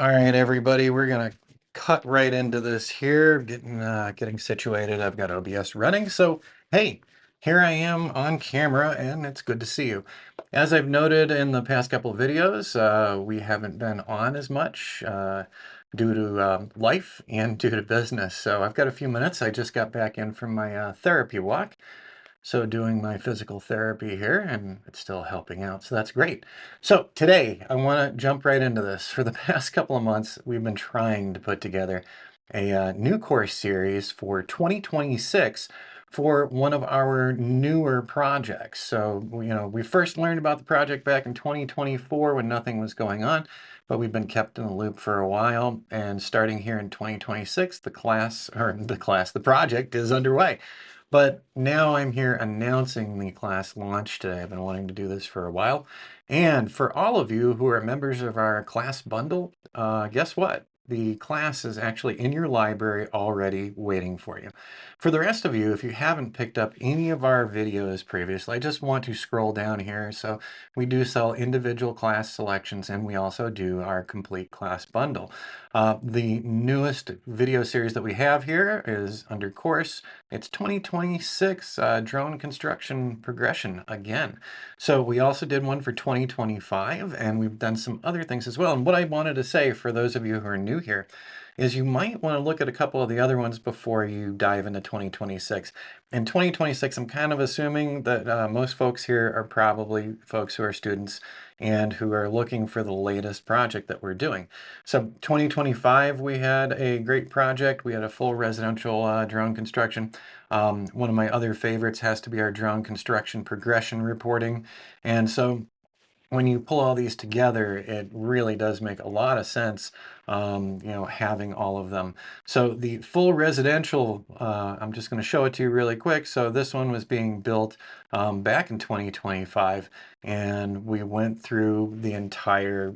All right, everybody, we're gonna cut right into this here, getting situated. I've got OBS running, so hey, here I am on camera, and it's good to see you. As I've noted in the past couple of videos, we haven't been on as much due to life and due to business. So I've got a few minutes. I just got back in from my therapy walk. So doing my physical therapy here, and it's still helping out, so that's great. So today, I want to jump right into this. For the past couple of months, we've been trying to put together a new course series for 2026 for one of our newer projects. So, we first learned about the project back in 2024 when nothing was going on, but we've been kept in the loop for a while. And starting here in 2026, the project is underway. But now I'm here announcing the class launch today. I've been wanting to do this for a while. And for all of you who are members of our class bundle, guess what? The class is actually in your library already waiting for you. For the rest of you, if you haven't picked up any of our videos previously, I just want to scroll down here. So we do sell individual class selections, and we also do our complete class bundle. The newest video series that we have here is under course. It's 2026 drone construction progression again. So we also did one for 2025, and we've done some other things as well. And what I wanted to say for those of you who are new here is you might want to look at a couple of the other ones before you dive into 2026. In 2026, I'm kind of assuming that most folks here are probably folks who are students and who are looking for the latest project that we're doing. So 2025, we had a great project. We had a full residential drone construction. One of my other favorites has to be our drone construction progression reporting. And so when you pull all these together, it really does make a lot of sense, having all of them. So the full residential, I'm just going to show it to you really quick. So this one was being built back in 2025, and we went through the entire,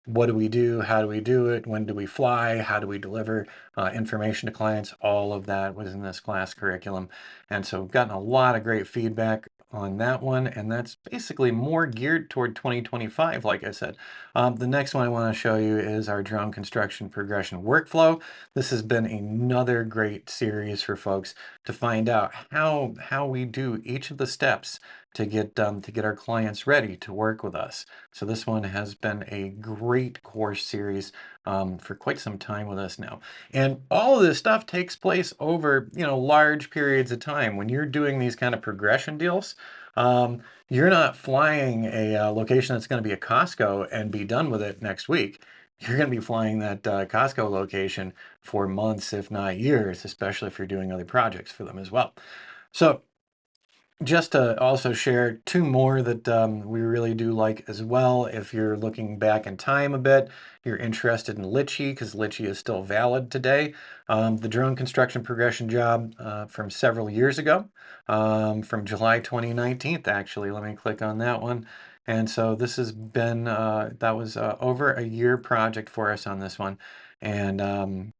what do we do? How do we do it? When do we fly? How do we deliver information to clients? All of that was in this class curriculum. And so we've gotten a lot of great feedback on that one, and that's basically more geared toward 2025, like I said. The next one I want to show you is our drone construction progression workflow. This has been another great series for folks to find out how we do each of the steps to get our clients ready to work with us. So this one has been a great course series for quite some time with us now. And all of this stuff takes place over, large periods of time. When you're doing these kind of progression deals, you're not flying a location that's going to be a Costco and be done with it next week. You're going to be flying that Costco location for months, if not years, especially if you're doing other projects for them as well. So just to also share two more that we really do like as well. If you're looking back in time a bit, you're interested in Litchi, because Litchi is still valid today. The drone construction progression job from several years ago, from July 2019, actually. Let me click on that one. And so this has been, that was over a year project for us on this one. And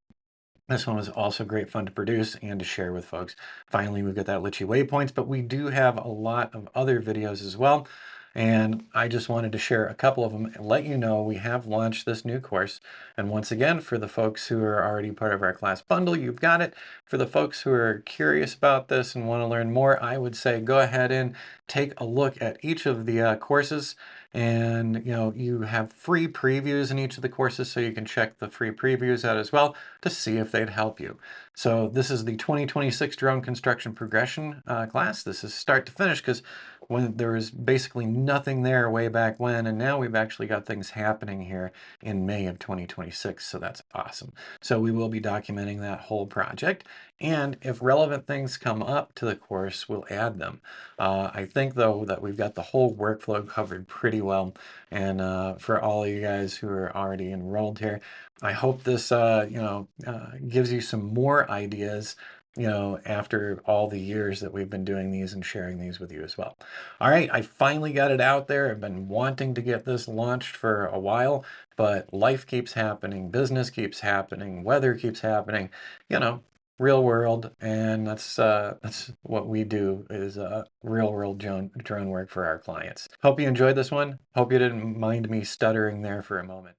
this one was also great fun to produce and to share with folks. Finally, we've got that Litchi Waypoints, but we do have a lot of other videos as well. And I just wanted to share a couple of them and let you know we have launched this new course. And once again, for the folks who are already part of our class bundle, you've got it. For the folks who are curious about this and want to learn more, I would say go ahead and take a look at each of the courses. And you have free previews in each of the courses, so you can check the free previews out as well to see if they'd help you. So this is the 2026 drone construction progression class. This is start to finish, because when there was basically nothing there way back when, and now we've actually got things happening here in May of 2026, so that's awesome. So we will be documenting that whole project, and if relevant things come up to the course, we'll add them. I think, though, that we've got the whole workflow covered pretty well, and for all of you guys who are already enrolled here, I hope this gives you some more ideas after all the years that we've been doing these and sharing these with you as well. All right, I finally got it out there. I've been wanting to get this launched for a while, but life keeps happening, business keeps happening, weather keeps happening, real world, and that's what we do, is real world drone work for our clients. Hope you enjoyed this one. Hope you didn't mind me stuttering there for a moment.